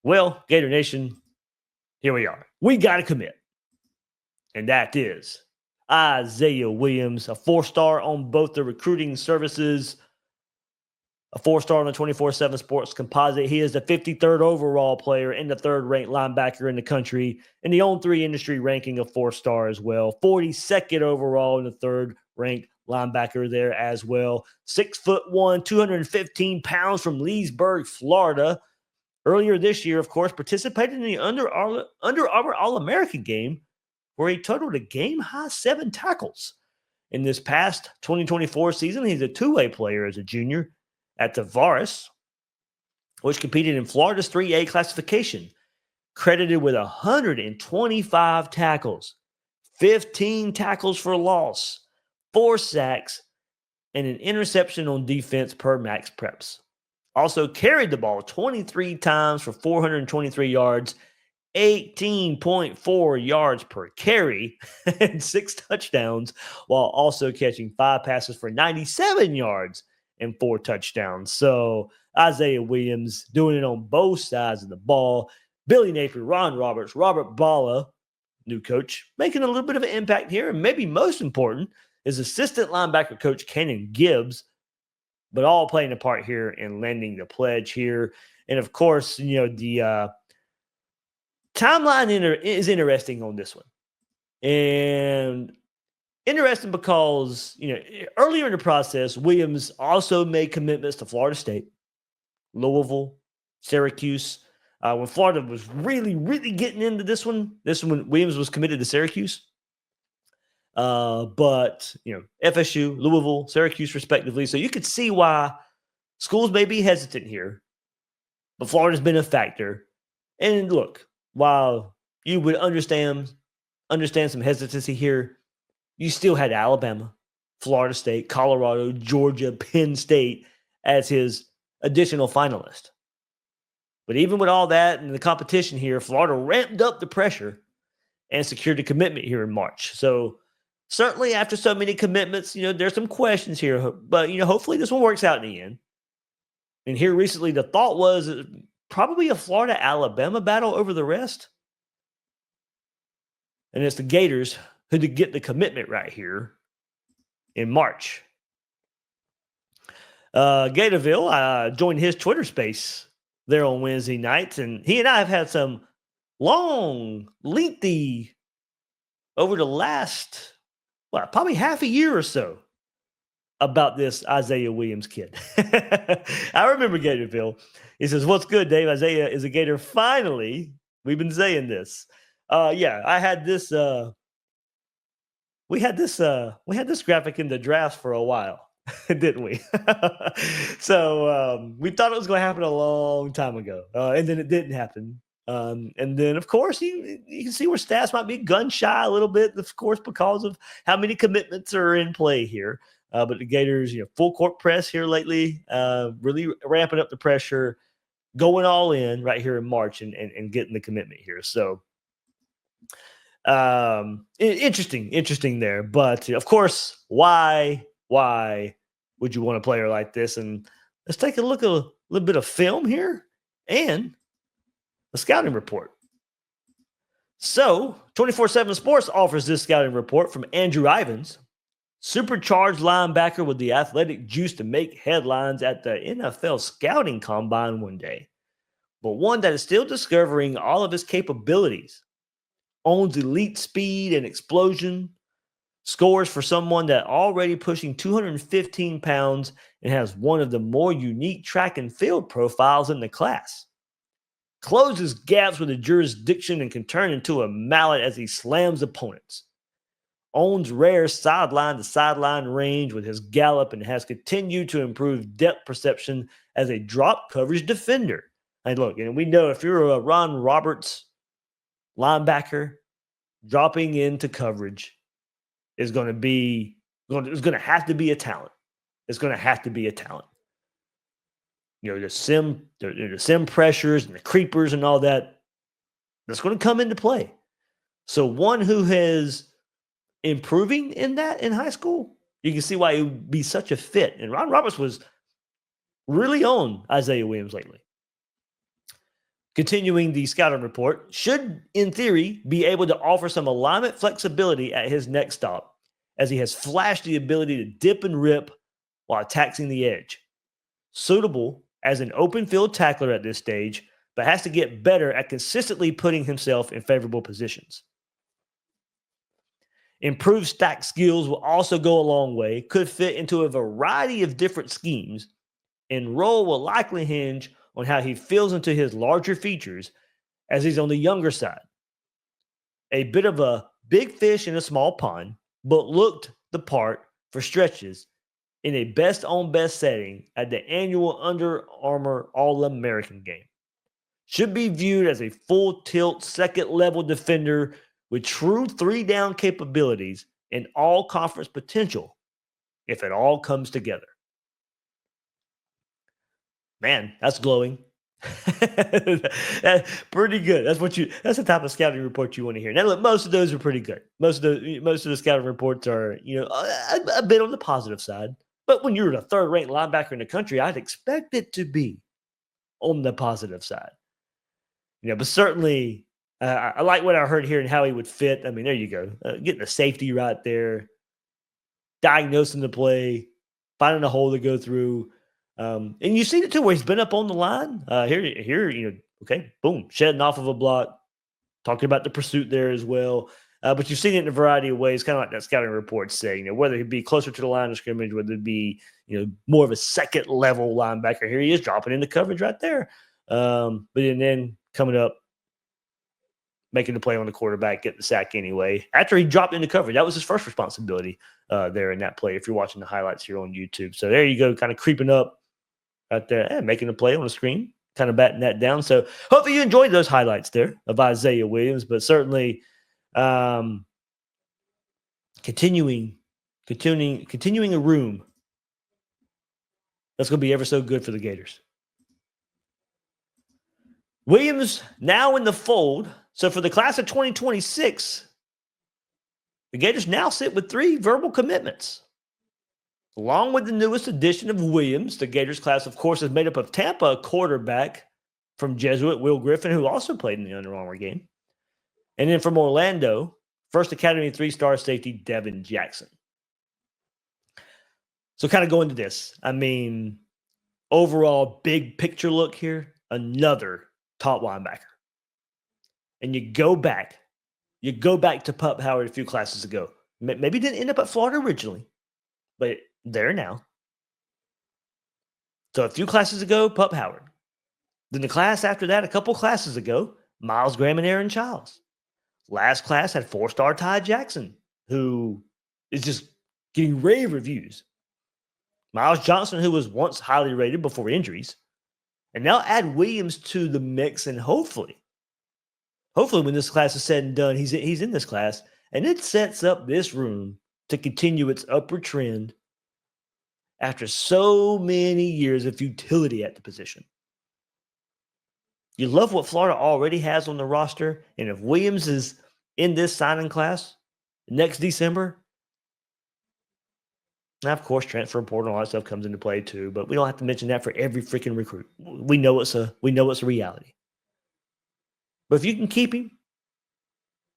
Well, Gator Nation, here we are. We got to commit. And that is Izayia Williams, a 4-star on both the recruiting services, a 4-star on the 24/7 Sports Composite. He is the 53rd overall player and the third-ranked linebacker in the country, and the On3 industry ranking of 4-star as well. 42nd overall and the third-ranked linebacker there as well. 6'1", 215 pounds from Leesburg, Florida. Earlier this year, of course, participated in the Under Armour All-America Game, where he totaled a game-high 7 tackles. In this past 2024 season, he's a two-way player as a junior at Tavares, which competed in Florida's 3A classification, credited with 125 tackles, 15 tackles for loss, 4 sacks, and an interception on defense per max preps. Also carried the ball 23 times for 423 yards, 18.4 yards per carry, and 6 touchdowns, while also catching 5 passes for 97 yards and 4 touchdowns. So Izayia Williams doing it on both sides of the ball. Billy Napier, Ron Roberts, Robert Balla, new coach, making a little bit of an impact here. And maybe most important is assistant linebacker coach Kanan Gibbs, but all playing a part here in landing the pledge here. And of course, the timeline is interesting on this one. And interesting because, earlier in the process, Williams also made commitments to Florida State, Louisville, Syracuse. When Florida was really, really getting into this one, Williams was committed to Syracuse. But FSU, Louisville, Syracuse, respectively. So you could see why schools may be hesitant here, but Florida's been a factor. And look, while you would understand some hesitancy here, you still had Alabama, Florida State, Colorado, Georgia, Penn State as his additional finalist. But even with all that and the competition here, Florida ramped up the pressure and secured a commitment here in March. So certainly after so many commitments, there's some questions here. But, hopefully this one works out in the end. And here recently, the thought was probably a Florida-Alabama battle over the rest. And it's the Gators who did get the commitment right here in March. Gatorville joined his Twitter space there on Wednesday night, and he and I have had some long, lengthy, over the last, probably half a year or so, about this Izayia Williams kid. I remember Gatorville. He says, "What's good, Dave? Izayia is a Gator finally. We've been saying this." I had this. We had this graphic in the draft for a while, didn't we? So we thought it was going to happen a long time ago, and then it didn't happen. And then, of course, you can see where stats might be gun shy a little bit, of course, because of how many commitments are in play here. But the Gators, full court press here lately, really ramping up the pressure, going all in right here in March and getting the commitment here. So interesting there. But of course, why would you want a player like this? And let's take a look at a little bit of film here and a scouting report. So 24/7 Sports offers this scouting report from Andrew Ivins, supercharged linebacker with the athletic juice to make headlines at the NFL scouting combine one day, but one that is still discovering all of his capabilities. Owns elite speed and explosion, scores for someone that already pushing 215 pounds and has one of the more unique track and field profiles in the class. Closes gaps with a jurisdiction and can turn into a mallet as he slams opponents. Owns rare sideline to sideline range with his gallop and has continued to improve depth perception as a drop coverage defender. And look, and we know if you're a Ron Roberts linebacker, dropping into coverage is going to have to be a talent. It's going to have to be a talent. The sim pressures and the creepers and all that, that's going to come into play. So one who has improving in that in high school, you can see why it would be such a fit. And Ron Roberts was really on Izayia Williams lately. Continuing the scouting report, should, in theory, be able to offer some alignment flexibility at his next stop, as he has flashed the ability to dip and rip while taxing the edge. Suitable as an open field tackler at this stage, but has to get better at consistently putting himself in favorable positions. Improved stack skills will also go a long way, could fit into a variety of different schemes, and role will likely hinge on how he feels into his larger features as he's on the younger side. A bit of a big fish in a small pond, but looked the part for stretches in a best on best setting at the annual Under Armour All-American Game. Should be viewed as a full tilt second level defender with true 3-down capabilities and all conference potential if it all comes together. Man, that's glowing. That's pretty good. That's the type of scouting report you want to hear. Now, look, most of those are pretty good. Most of the scouting reports are, a bit on the positive side. But when you're the third-ranked linebacker in the country, I'd expect it to be on the positive side. But certainly, I like what I heard here and how he would fit. I mean, there you go. Getting the safety right there, diagnosing the play, finding a hole to go through. And you've seen it too, where he's been up on the line. Here, okay, boom, shedding off of a block. Talking about the pursuit there as well. But you've seen it in a variety of ways, kind of like that scouting report say, whether he'd be closer to the line of scrimmage, whether it be, more of a second level linebacker. Here he is dropping into coverage right there. But then coming up, making the play on the quarterback, getting the sack anyway. After he dropped into coverage, that was his first responsibility there in that play, if you're watching the highlights here on YouTube. So there you go, kind of creeping up right there and making the play on the screen, kind of batting that down. So hopefully you enjoyed those highlights there of Izayia Williams, but certainly continuing a room that's going to be ever so good for the Gators. Williams now in the fold. So for the class of 2026, the Gators now sit with 3 verbal commitments. Along with the newest addition of Williams, the Gators class, of course, is made up of Tampa quarterback from Jesuit Will Griffin, who also played in the Under Armour game. And then from Orlando, First Academy 3-star safety Devin Jackson. So kind of going to this, overall big picture look here, another top linebacker. And you go back to Pup Howard a few classes ago. Maybe didn't end up at Florida originally, but there now. So a few classes ago, Pup Howard. Then the class after that, a couple classes ago, Miles Graham and Aaron Childs. Last class had 4-star Ty Jackson, who is just getting rave reviews. Miles Johnson, who was once highly rated before injuries. And now add Williams to the mix, and hopefully when this class is said and done, he's in this class, and it sets up this room to continue its upward trend after so many years of futility at the position. You love what Florida already has on the roster, and if Williams is in this signing class next December, now of course transfer portal and all that stuff comes into play too, but we don't have to mention that for every freaking recruit. We know it's a reality. But if you can keep him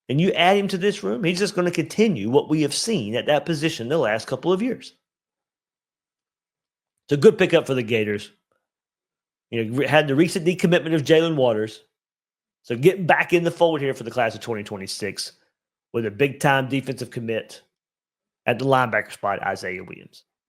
and you add him to this room, he's just going to continue what we have seen at that position the last couple of years. It's a good pickup for the Gators. Had the recent decommitment of Jalen Waters. So getting back in the fold here for the class of 2026 with a big-time defensive commit at the linebacker spot, Izayia Williams.